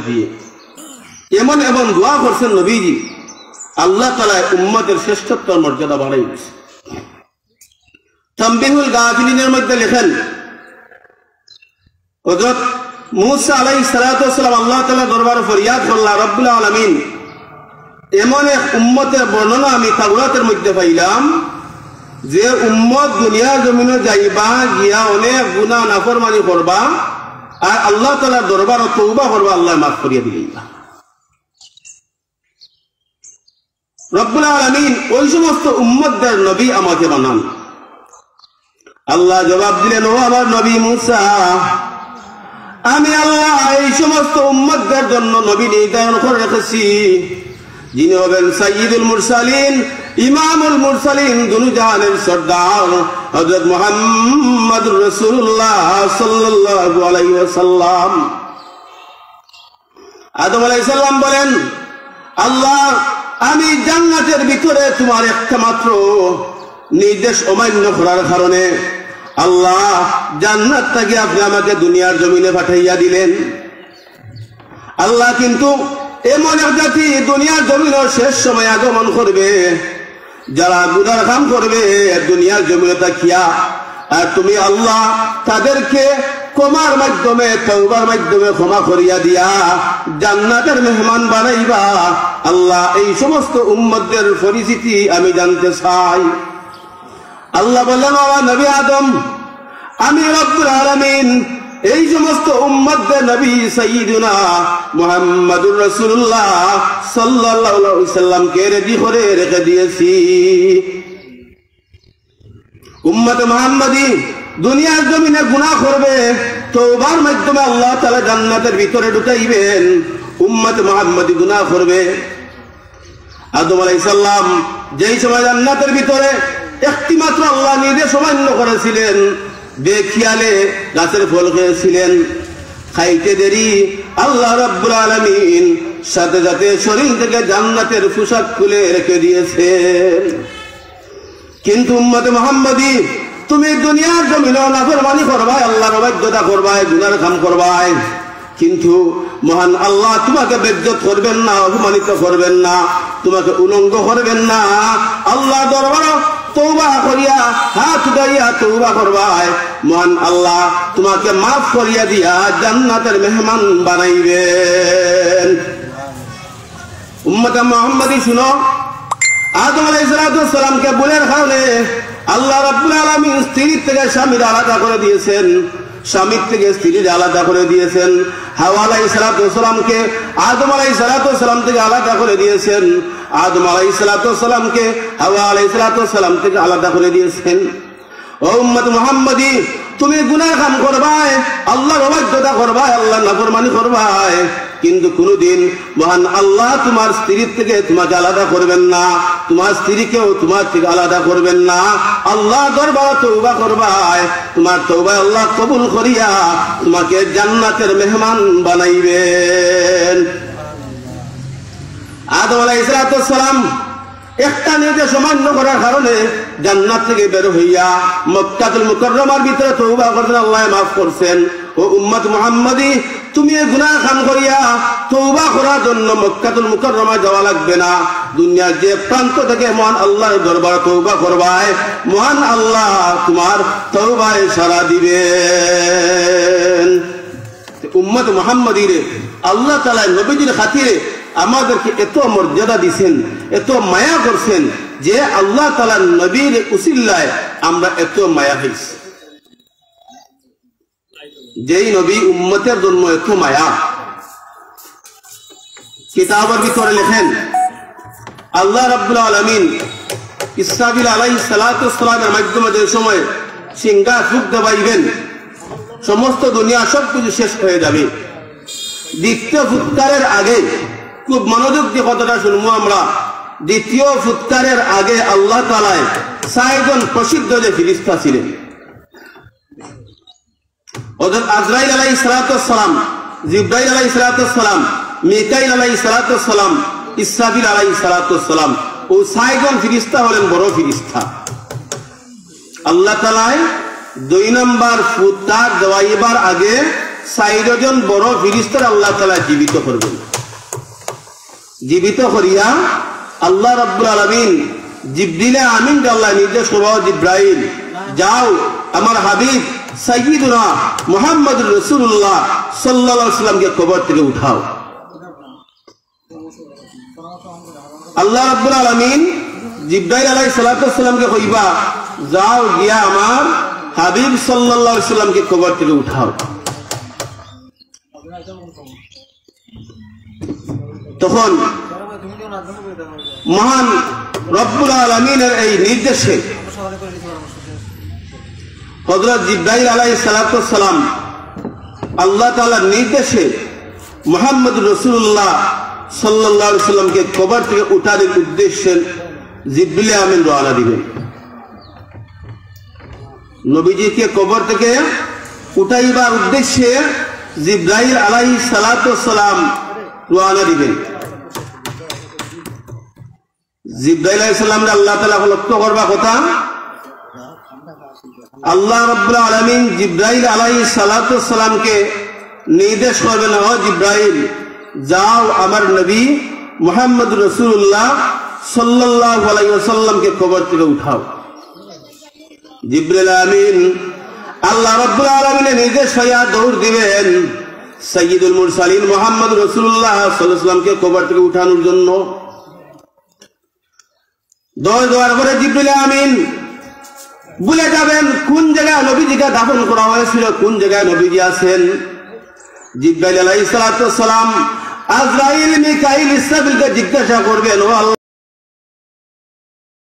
দিয়ে এমন এমন দোয়া করছেন নবীজি, আল্লাহ তাআলা উম্মতের শ্রেষ্ঠত্বের মর্যাদা বাড়াই দিয়েছে। তামবিহুল গাফিলিনের মধ্যে লেখেন, হযরত মূসা আলাইহিস সালাতু ওয়াস সালাম আল্লাহ তাআলা দরবারে ফরিয়াদ করলেন, রব্বুল আলামিন এমন এক উম্মতের বর্ণনা আমি তাওরাতের মধ্যে পাইলাম যে উম্মত দুনিয়া জমিনে যাইবা গিয়া অনেক গুনাহ নাফরমানি করবা আর আল্লাহ তাআলার দরবারে তওবা করবা, আল্লাহ মাফ করিয়া দিবেন। রব্বুল আলামিন ওই সমস্ত উম্মতদের নবী আমাকে বানান। আল্লাহ জবাব দিলেন, ও আমার নবী মূসা, আমি আল্লাহ এই সমস্ত উম্মতদের জন্য নবী নির্ধারণ করে রেখেছি, যিনি হবেন সাইয়্যিদুল মুরসালিন, ইমামুল মুরসালিন, দুনু জাহানের সরদার হযরত মুহাম্মদুর রাসূলুল্লাহ সাল্লাল্লাহু আলাইহি ওয়াসাল্লাম। আদম আলাইহিস সালাম বলেন, আল্লাহ আমি জান্নাতের ভিতরে তোমার একটা মাত্র নির্দেশ অমান্য করার কারণে আল্লাহ জান্নাত থেকে আপনি আমাকে দুনিয়ার জমিনে পাঠাইয়া দিলেন। আল্লাহ কিন্তু এমন এক জাতি দুনিয়ার জমিনের শেষ সময় আগমন করবে যারা গুনার কাম করবে দুনিয়ার জমিনে তাকিয়া, আর তুমি আল্লাহ তাদেরকে ক্ষমার মাধ্যমে তওবার মাধ্যমে ক্ষমা করিয়া দিয়া জান্নাতের মেহমান বানাইবা। আল্লাহ এই সমস্ত উম্মতদের পরিচিতি আমি জানতে চাই। আল্লাহ বললেন, ও নবী আদম, আমি রব্বুল আলামিন এই সমস্ত উম্মতদের নবী সাইয়্যিদুনা মুহাম্মদুর রাসূলুল্লাহ সাল্লাল্লাহু আলাইহি ওয়াসাল্লামকে রেডি করে রেখে দিয়েছি। উম্মত মুহাম্মাদি দুনিয়ার জমিনে গুনাহ করবে, তওবার মাধ্যমে আল্লাহ তাআলা জান্নাতের ভিতরে ঢুকাইবেন। উম্মত মুহাম্মাদি গুনাহ করবে। আদম আলাইহিস সালাম যেই সময় জান্নাতের ভিতরে একটি মাত্র আল্লাহ নির্দেশ অমান্য করেছিলেন, বেখিয়ালে গাছের ফল খেয়েছিলেন, খাইতে দেরি আল্লাহ রাব্বুল আলামিন সাথে সাথে শরীর থেকে জান্নাতের পোশাক খুলে রেখে দিয়েছেন। কিন্তু উম্মত মুহাম্মাদি তুমি দুনিয়ার জমিনে নাফরমানি করবাই, আল্লাহর অবাধ্যতা করবাই, গুনার কাম করবাই, কিন্তু মহান আল্লাহ তোমাকে বেজ্জত করবেন না, অপমানিত করবেন না, তোমাকে উলঙ্গ করবেন না। আল্লাহ দরবারে তওবা করিয়া হাত উঠাইয়া তওবা করবাই, মহান আল্লাহ তোমাকে মাফ করিয়া দিয়া জান্নাতের মেহমান বানাইবেন। উম্মত মুহাম্মাদি শুনো, আদম আলাইহিস সালামকে ভুলের কারণে আল্লাহ রাব্বুল আলামিন স্ত্রীর থেকে স্বামীর আলাদা করে দিয়েছেন, স্বামীর থেকে স্ত্রীর আলাদা করে দিয়েছেন। হাওয়া আলাইহিস সালামকে আদম আলাইহিস সালাম থেকে আলাদা করে দিয়েছেন, আদম আলাইহিস সালামকে হাওয়া আলাইহিস সালাম থেকে আলাদা করে দিয়েছেন। ও উম্মত মুহাম্মাদি তুমি গুনাহ কাম করবাই, আল্লাহর অবাধ্যতা করবাই, আল্লাহর নাফরমানি করবাই, কিন্তু কোনদিন মহান আল্লাহ তোমার স্ত্রীর থেকে তোমাকে আলাদা করবেন না, তোমার স্ত্রীকেও তোমার থেকে আলাদা করবেন না। আল্লাহ দরবারে তওবা করবাই, তোমার তওবা আল্লাহ কবুল করিয়া তোমাকে জান্নাতের মেহমান বানাইবেন। আদম আলাইহিস সালাম একটা নির্দেশ অমান্য করার কারণে জান্নাত থেকে বের হইয়া মক্কাতুল মুকাররমার ভিতরে তওবা করতেন, আল্লাহ মাফ করছেন। ও উম্মত মুহাম্মাদি তুমি গুনাহ কাম করিয়া তওবা করার জন্য মক্কাতুল মুকাররমা যাওয়া লাগবে না, দুনিয়ার যে প্রান্ত থেকে মহান আল্লাহর দরবারে তওবা করবাই, মহান আল্লাহ তোমার তওবায় সাড়া দিবেন। উম্মত মুহাম্মাদিরে আল্লাহ তাআলা নবীজির খাতিরে আমাদেরকে এত মর্যাদা দিয়েছেন, এত মায়া করছেন যে আল্লাহ তাআলা নবীর উসিলায় আমরা এত মায়া হইছি। যেই নবী উম্মতের জন্য এত মায়া, কিতাবের ভিতরে লেখেন আল্লাহ রাব্বুল আলামিন ইসরাফিল আলাইহিস সালাতু ওয়াস সালামের মাধ্যমে যে সময় সিংহা ফুঁক দেবাইবেন, সমস্ত দুনিয়া সবকিছু শেষ হয়ে যাবে। দ্বিতীয় ফুৎকারের আগে খুব মনোযোগ দিয়ে কথাটা শুনবো আমরা। দ্বিতীয় ফুৎকারের আগে আল্লাহ তাআলা ৬ জন প্রসিদ্ধ যে ফেরেশতা ছিলেন, হযরত আজরাইল আলাইহিস সালাতু ওয়াস সালাম, জিবরাইল আলাইহিস সালাতু ওয়াস সালাম, মিকাইল আলাইহিস সালাতু ওয়াস সালাম, ইসরাফিল আলাইহিস সালাতু ওয়াস সালাম, ও ৬ জন ফেরেশতা হলেন বড় ফেরেশতা। আল্লাহ তাআলা ২ নম্বর ফুৎকার দেওয়াইবার আগে চারজন বড় ফিরিস্তার আল্লাহ তাআলা জীবিত করবেন। জীবিত করিয়া আল্লাহ রাব্বুল আলামিন জিবরিলে আমিন আল্লাহ নির্দেশ করব, জিব্রাইল যাও আমার হাবিব সাইয়্যিদুনা মুহাম্মদুর রাসূলুল্লাহ সাল্লাল্লাহু আলাইহি ওয়াসাল্লামকে কবর থেকে উঠাও। আল্লাহ রাব্বুল আলামিন জিব্রাইল আলাইহিস সালাতু ওয়াস সালামকে কইবা যাও গিয়া আমার হাবিব সাল্লাল্লাহু আলাইহি ওয়াসাল্লামকে কবর থেকে উঠাও। তখন মহান রব্বুল আলামিনের এই নির্দেশে হযরত জিব্রাইল আলাইহিস সালাতু ওয়াস সালাম আল্লাহ তাআলার নির্দেশে মুহাম্মদুর রাসূলুল্লাহ সাল্লাল্লাহু আলাইহি ওয়াসাল্লামকে কবর থেকে উঠানোর উদ্দেশ্যে জিবরিল আমিন রওনা দিবেন। নবীজিকে কবর থেকে উঠাইবার উদ্দেশ্যে জিব্রাইল আলাইহিস সালাতু ওয়াস সালাম রওনা দিবেন। জিব্রাইল আলাইহিস সালাম আল্লাহ তাআলা লক্ষ্য করবা কথা, আল্লাহ রাব্বুল আলামিন জিব্রাইল আলাইহিস সালাতু ওয়াস সালামকে নির্দেশ করবেন, ও জিব্রাইল যাও আমার নবী মুহাম্মদুর রাসূলুল্লাহ সাল্লাল্লাহু আলাইহি ওয়াসাল্লামকে কবর থেকে উঠাও। জিবরিল আমিন আল্লাহ রাব্বুল আলামিনের নির্দেশ হইয়া দৌড় দিবেন সাইয়্যিদুল মুরসালিন মুহাম্মদুর রাসূলুল্লাহ সাল্লাল্লাহু আলাইহি ওয়াসাল্লামকে কবর থেকে উঠানোর জন্য। দৌড় দেওয়ার পরে জিবরিল আমিন বলে যাবেন কোন জায়গায় নবীজিকে দাফন করা হয়েছিল, কোন জায়গায় নবীজি আছেন। জিবরাইল আলাইহিস সালাতু ওয়াস সালাম আজরাইল মিকাইল ইসরাফিলকে জিজ্ঞাসা করবেন, ও